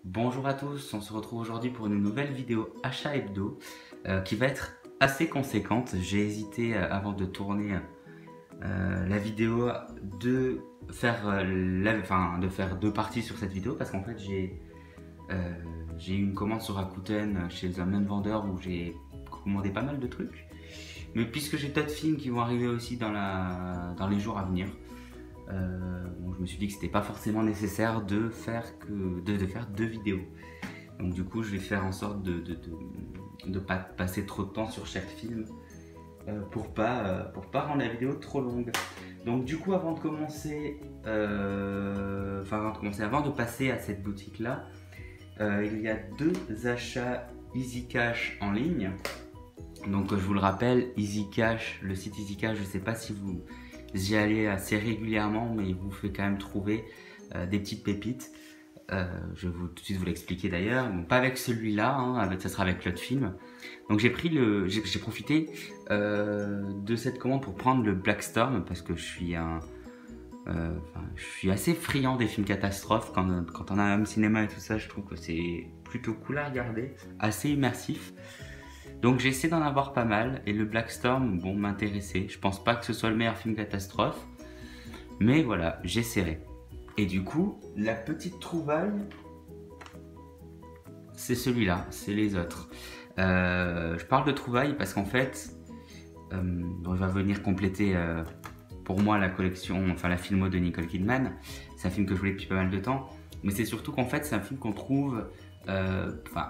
Bonjour à tous, on se retrouve aujourd'hui pour une nouvelle vidéo achat hebdo qui va être assez conséquente. J'ai hésité avant de tourner la vidéo de faire, de faire deux parties sur cette vidéo parce qu'en fait j'ai eu une commande sur Rakuten chez un même vendeur où j'ai commandé pas mal de trucs. Mais puisque j'ai d'autres films qui vont arriver aussi dans les jours à venir, bon, je me suis dit que c'était pas forcément nécessaire de faire deux vidéos. Donc du coup, je vais faire en sorte de pas passer trop de temps sur chaque film pour pas rendre la vidéo trop longue. Donc du coup, avant de passer à cette boutique là, il y a deux achats Easy Cash en ligne. Donc je vous le rappelle, Easy Cash, le site Easy Cash, je ne sais pas si vous y allez assez régulièrement, mais il vous fait quand même trouver des petites pépites. Je vais tout de suite vous l'expliquer d'ailleurs. Bon, pas avec celui-là, hein, ça sera avec l'autre film. Donc j'ai profité de cette commande pour prendre le Black Storm parce que je suis assez friand des films catastrophes. Quand on a un cinéma et tout ça, je trouve que c'est plutôt cool à regarder, assez immersif. Donc j'ai essayé d'en avoir pas mal et le Black Storm, bon, m'intéressait. Je pense pas que ce soit le meilleur film catastrophe, mais voilà, j'essaierai. Et du coup, la petite trouvaille, c'est celui-là, c'est les autres. Je parle de trouvaille parce qu'en fait, on va venir compléter pour moi la collection, enfin la filmo de Nicole Kidman. C'est un film que je voulais depuis pas mal de temps, mais c'est surtout qu'en fait c'est un film qu'on trouve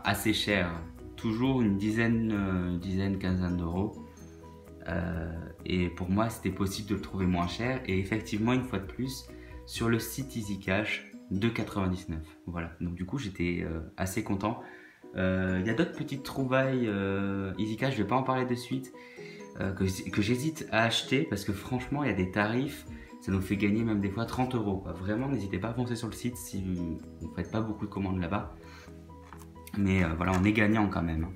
assez cher. Toujours une quinzaine d'euros. Et pour moi, c'était possible de le trouver moins cher. Et effectivement, une fois de plus, sur le site Easy Cash, 2,99 €. Voilà. Donc du coup, j'étais assez content. Il y a d'autres petites trouvailles Easy Cash, je vais pas en parler de suite, que j'hésite à acheter parce que franchement, il y a des tarifs. Ça nous fait gagner même des fois 30 €. Vraiment, n'hésitez pas à foncer sur le site si vous ne faites pas beaucoup de commandes là-bas. Mais voilà, on est gagnant quand même.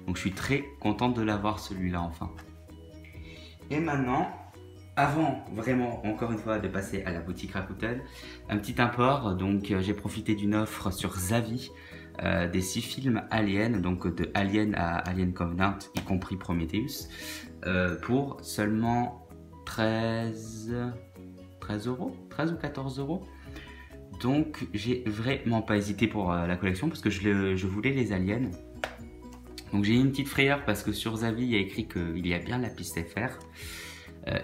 Donc je suis très contente de l'avoir celui-là enfin. Et maintenant, avant vraiment, encore une fois, de passer à la boutique Rakuten, un petit import. Donc j'ai profité d'une offre sur Zavi des 6 films Alien, donc de Alien à Alien Covenant, y compris Prometheus, pour seulement 13 €, 13 ou 14 €. Donc j'ai vraiment pas hésité pour la collection parce que je voulais les aliens. Donc j'ai eu une petite frayeur parce que sur Zavi il y a écrit qu'il y a bien la piste FR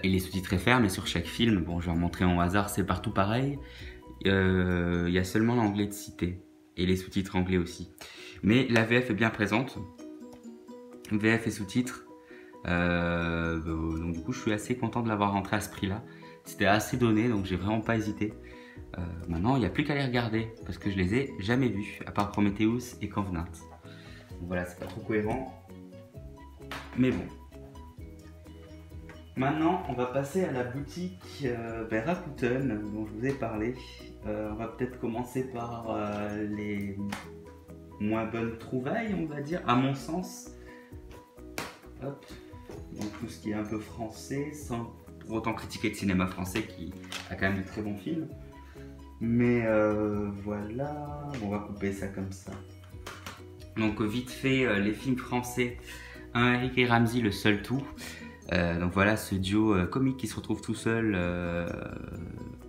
et les sous-titres FR, mais sur chaque film, bon je vais en montrer au hasard, c'est partout pareil. Il y a seulement l'anglais de cité et les sous-titres anglais aussi. Mais la VF est bien présente, VF et sous-titres. Donc du coup je suis assez content de l'avoir rentré à ce prix là. C'était assez donné donc j'ai vraiment pas hésité. Maintenant, il n'y a plus qu'à les regarder parce que je les ai jamais vus, à part Prometheus et Covenant. Donc voilà, c'est pas trop cohérent. Mais bon. Maintenant, on va passer à la boutique Rakuten dont je vous ai parlé. On va peut-être commencer par les moins bonnes trouvailles, on va dire, à mon sens. Hop. Donc tout ce qui est un peu français, sans pour autant critiquer le cinéma français qui a quand même de très bons films. Mais voilà, on va couper ça comme ça. Donc vite fait, les films français, un Eric et Ramzy, le seul tout. Donc voilà, ce duo comique qui se retrouve tout seul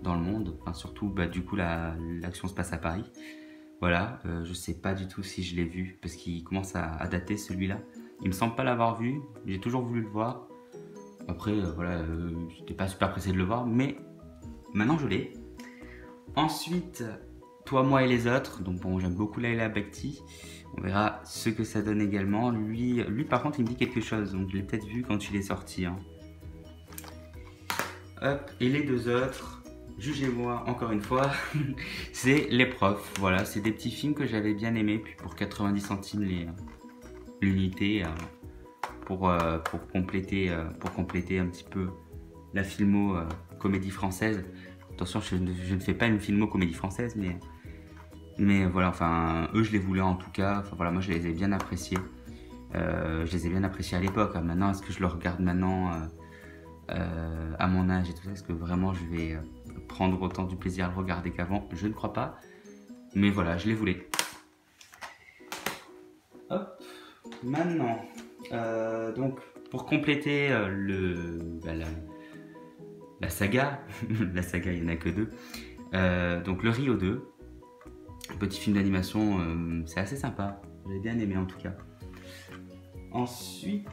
dans le monde. Enfin surtout, du coup, l'action se passe à Paris. Voilà, je sais pas du tout si je l'ai vu parce qu'il commence à dater celui-là. Il me semble pas l'avoir vu, j'ai toujours voulu le voir. Après, voilà, j'étais pas super pressé de le voir, mais maintenant je l'ai. Ensuite, Toi, moi et les autres. Donc bon, j'aime beaucoup Laila Bekti. On verra ce que ça donne également. Lui par contre, il me dit quelque chose. Donc je l'ai peut-être vu quand il est sorti. Hop, et les deux autres, jugez-moi encore une fois, c'est Les Profs. Voilà, c'est des petits films que j'avais bien aimés. Puis pour 90 centimes l'unité, pour compléter un petit peu la filmo comédie française. Attention, je ne fais pas une filmo comédie française, mais voilà, enfin, eux je les voulais en tout cas. Enfin voilà, moi je les ai bien appréciés. Je les ai bien appréciés à l'époque. Maintenant, est-ce que je le regarde maintenant à mon âge et tout ça? Est-ce que vraiment je vais prendre autant du plaisir à le regarder qu'avant? Je ne crois pas. Mais voilà, je les voulais. Hop, maintenant, donc pour compléter la saga, la saga il n'y en a que deux, donc le Rio 2, petit film d'animation, c'est assez sympa, j'ai bien aimé en tout cas. Ensuite,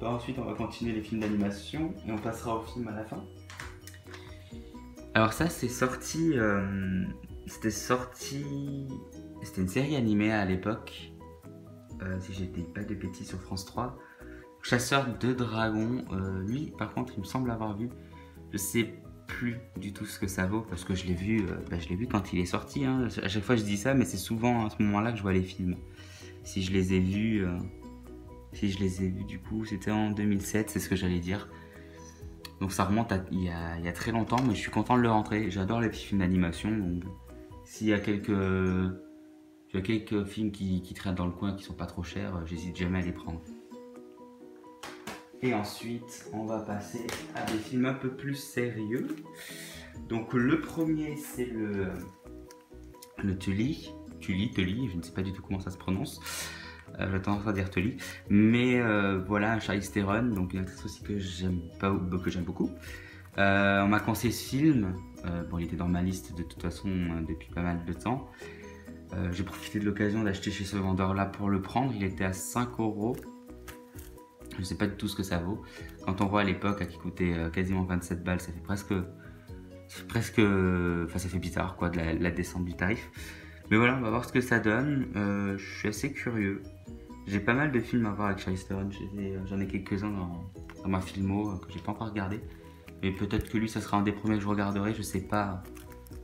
ensuite on va continuer les films d'animation et on passera au film à la fin. Alors ça c'est sorti, c'était une série animée à l'époque, si je dis pas de bêtises, sur France 3. Chasseur de dragons, lui par contre il me semble l'avoir vu. Je sais plus du tout ce que ça vaut parce que je l'ai vu quand il est sorti. Hein. À chaque fois je dis ça, mais c'est souvent à ce moment-là que je vois les films. Si je les ai vus, du coup c'était en 2007, c'est ce que j'allais dire. Donc ça remonte à il y a très longtemps, mais je suis content de le rentrer. J'adore les petits films d'animation, donc s'il y a quelques films qui traînent dans le coin qui sont pas trop chers, j'hésite jamais à les prendre. Et ensuite, on va passer à des films un peu plus sérieux. Donc le premier, c'est le Tully, je ne sais pas du tout comment ça se prononce. J'ai tendance à dire Tully. Mais voilà, Charlize Theron, donc une actrice aussi que j'aime beaucoup. On m'a conseillé ce film. Bon, il était dans ma liste de toute façon depuis pas mal de temps. J'ai profité de l'occasion d'acheter chez ce vendeur-là pour le prendre. Il était à 5 €. Je ne sais pas du tout ce que ça vaut. Quand on voit à l'époque qu'il coûtait quasiment 27 balles, ça fait presque... Enfin, ça fait bizarre quoi, de la descente du tarif. Mais voilà, on va voir ce que ça donne. Je suis assez curieux. J'ai pas mal de films à voir avec Charlize Theron. J'en ai quelques-uns dans ma filmo que j'ai pas encore regardé. Mais peut-être que lui, ça sera un des premiers que je regarderai. Je sais pas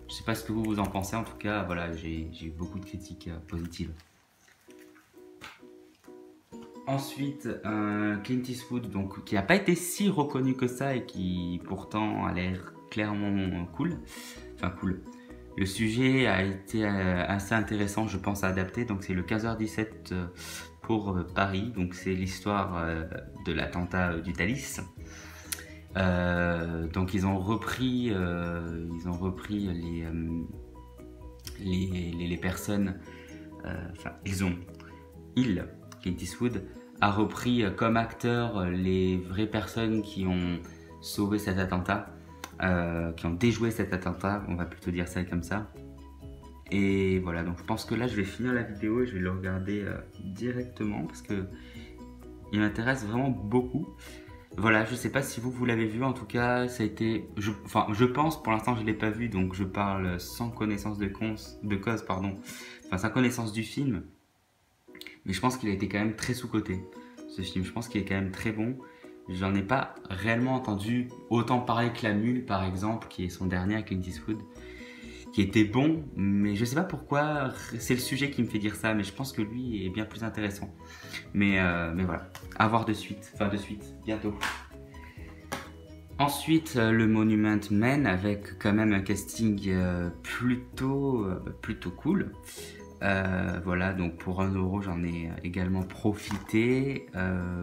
ce que vous en pensez. En tout cas, voilà, j'ai eu beaucoup de critiques positives. Ensuite, Clint Eastwood, donc, qui n'a pas été si reconnu que ça et qui pourtant a l'air clairement cool. Enfin cool. Le sujet a été assez intéressant, je pense, à adapter. Donc c'est le 15h17 pour Paris. Donc c'est l'histoire de l'attentat du Thalys. Donc ils ont repris les personnes. Clint Eastwood a repris comme acteur les vraies personnes qui ont sauvé cet attentat, qui ont déjoué cet attentat, on va plutôt dire ça comme ça. Et voilà, donc je pense que là je vais finir la vidéo et je vais le regarder directement parce que il m'intéresse vraiment beaucoup. Voilà, je sais pas si vous l'avez vu, en tout cas ça a été, je pense, pour l'instant je l'ai pas vu, donc je parle sans connaissance de cause, sans connaissance du film. Mais je pense qu'il a été quand même très sous-coté, ce film. Je pense qu'il est quand même très bon. J'en ai pas réellement entendu autant parler que La Mule, par exemple, qui est son dernier avec Clint Eastwood, qui était bon, mais je sais pas pourquoi, c'est le sujet qui me fait dire ça, mais je pense que lui est bien plus intéressant. Mais voilà, à voir de suite, bientôt. Ensuite, le Monument Men, avec quand même un casting plutôt cool. Voilà, donc pour 1 € j'en ai également profité.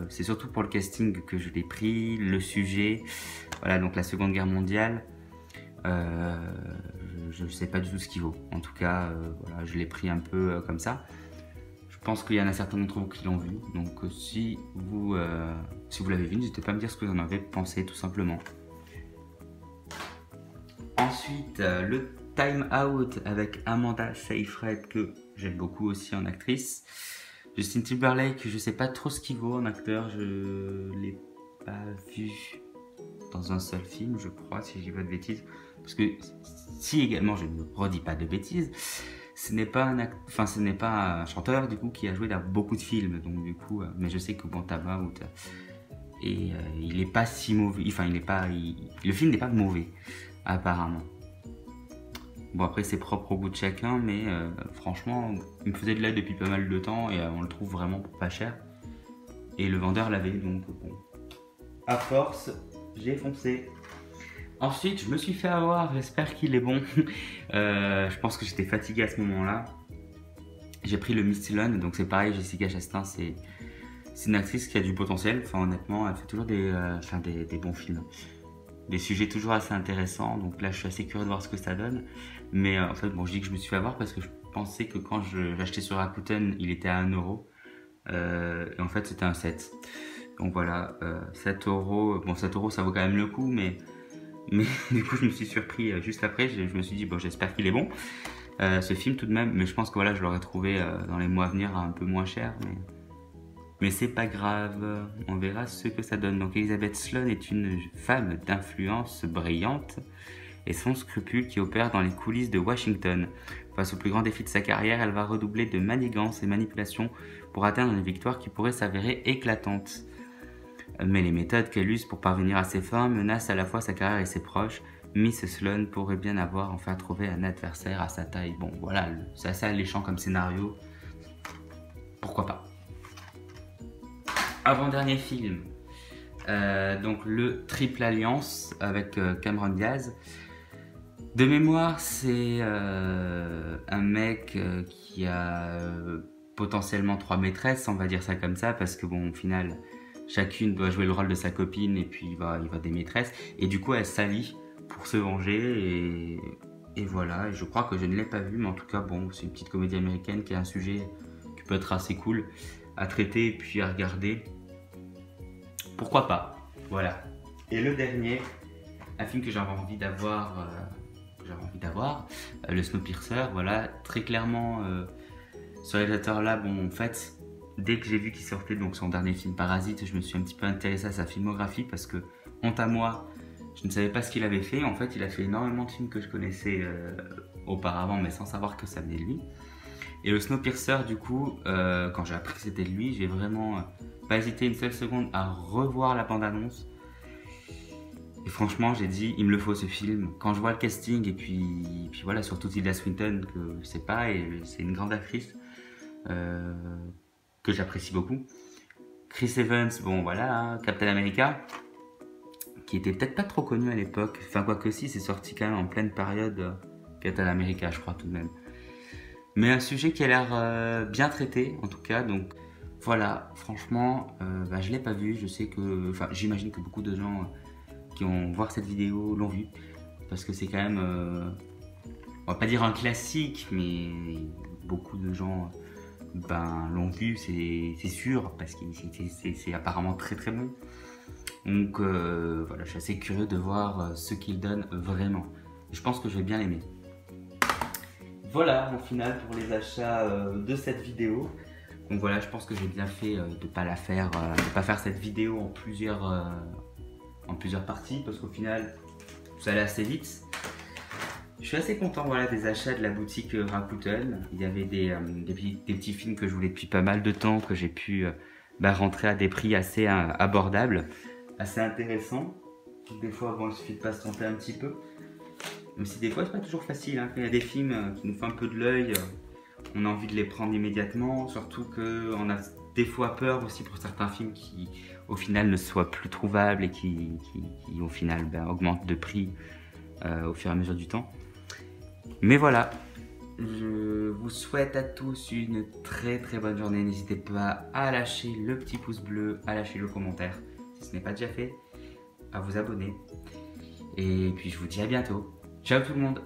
C'est surtout pour le casting que je l'ai pris, le sujet. Voilà, donc la Seconde Guerre mondiale. Je ne sais pas du tout ce qu'il vaut. En tout cas, voilà, je l'ai pris un peu comme ça. Je pense qu'il y en a certains d'entre vous qui l'ont vu. Donc si vous l'avez vu, n'hésitez pas à me dire ce que vous en avez pensé, tout simplement. Ensuite, le Time Out avec Amanda Seyfried, que j'aime beaucoup aussi en actrice. Justin Timberlake, je sais pas trop ce qu'il vaut en acteur, je l'ai pas vu dans un seul film, je crois, si je dis pas de bêtises. Parce que si également je ne redis pas de bêtises, ce n'est pas un chanteur du coup qui a joué dans beaucoup de films, donc du coup, mais je sais que bon, Time Out, et il est pas si mauvais, enfin le film n'est pas mauvais apparemment. Bon, après c'est propre au goût de chacun, mais franchement il me faisait de l'œil depuis pas mal de temps et on le trouve vraiment pour pas cher, et le vendeur l'avait, donc bon, à force j'ai foncé. Ensuite je me suis fait avoir, j'espère qu'il est bon. Je pense que j'étais fatigué à ce moment là. J'ai pris le Misty Lone, donc c'est pareil, Jessica Chastain, c'est une actrice qui a du potentiel, enfin honnêtement elle fait toujours des bons films, des sujets toujours assez intéressants, donc là je suis assez curieux de voir ce que ça donne. Mais en fait bon, je dis que je me suis fait avoir parce que je pensais que quand j'achetais sur Rakuten il était à 1 €, Et en fait, c'était un 7. Donc voilà, 7 euros. Bon, 7 euros, ça vaut quand même le coup, mais du coup, je me suis surpris juste après. Je me suis dit, bon, j'espère qu'il est bon, ce film tout de même. Mais je pense que voilà, je l'aurais trouvé dans les mois à venir un peu moins cher. Mais c'est pas grave, on verra ce que ça donne. Donc Elizabeth Sloane est une femme d'influence brillante et sans scrupule qui opère dans les coulisses de Washington. Face au plus grand défi de sa carrière, elle va redoubler de manigance et manipulation pour atteindre une victoire qui pourrait s'avérer éclatante. Mais les méthodes qu'elle use pour parvenir à ses fins menacent à la fois sa carrière et ses proches. Miss Sloane pourrait bien avoir enfin trouvé un adversaire à sa taille. Bon voilà, c'est assez alléchant comme scénario. Pourquoi pas. Avant-dernier film, donc le Triple Alliance avec Cameron Diaz. De mémoire, c'est un mec qui a potentiellement 3 maîtresses, on va dire ça comme ça, parce que bon, au final, chacune doit jouer le rôle de sa copine et puis il va des maîtresses. Et du coup, elle s'allie pour se venger et voilà. Et je crois que je ne l'ai pas vu, mais en tout cas, bon, c'est une petite comédie américaine qui a un sujet qui peut être assez cool à traiter et puis à regarder. Pourquoi pas, voilà. Et le dernier, un film que j'avais envie d'avoir, le Snowpiercer, voilà, très clairement, ce réalisateur-là, bon, en fait, dès que j'ai vu qu'il sortait donc son dernier film Parasite, je me suis un petit peu intéressé à sa filmographie parce que, honte à moi, je ne savais pas ce qu'il avait fait. En fait, il a fait énormément de films que je connaissais auparavant, mais sans savoir que ça venait de lui. Et le Snowpiercer, du coup, quand j'ai appris que c'était de lui, j'ai vraiment pas hésité une seule seconde à revoir la bande-annonce. Et franchement, j'ai dit, il me le faut ce film. Quand je vois le casting, et puis voilà, surtout Tilda Swinton, que je sais pas, et c'est une grande actrice que j'apprécie beaucoup. Chris Evans, bon voilà, hein, Captain America, qui était peut-être pas trop connu à l'époque. Enfin, quoi que si, c'est sorti quand même en pleine période Captain America, je crois tout de même. Mais un sujet qui a l'air bien traité, en tout cas, donc voilà, franchement, je l'ai pas vu, je sais que, enfin, j'imagine que beaucoup de gens qui vont voir cette vidéo l'ont vu, parce que c'est quand même, on va pas dire un classique, mais beaucoup de gens l'ont vu, c'est sûr, parce que c'est apparemment très très bon. Donc voilà, je suis assez curieux de voir ce qu'il donne vraiment. Je pense que je vais bien l'aimer. Voilà, au final, pour les achats de cette vidéo. Donc voilà, je pense que j'ai bien fait de pas faire cette vidéo en plusieurs parties, parce qu'au final, ça allait assez vite. Je suis assez content, voilà, des achats de la boutique Rakuten. Il y avait des petits films que je voulais depuis pas mal de temps, que j'ai pu rentrer à des prix assez abordables, assez intéressants. Des fois, bon, il suffit de pas se tromper un petit peu. Même si des fois, c'est pas toujours facile, hein. Quand il y a des films qui nous font un peu de l'œil, on a envie de les prendre immédiatement. Surtout qu'on a des fois peur aussi pour certains films qui, au final, ne soient plus trouvables et qui au final, augmentent de prix au fur et à mesure du temps. Mais voilà, je vous souhaite à tous une très très bonne journée. N'hésitez pas à lâcher le petit pouce bleu, à lâcher le commentaire si ce n'est pas déjà fait, à vous abonner. Et puis je vous dis à bientôt. Ciao tout le monde!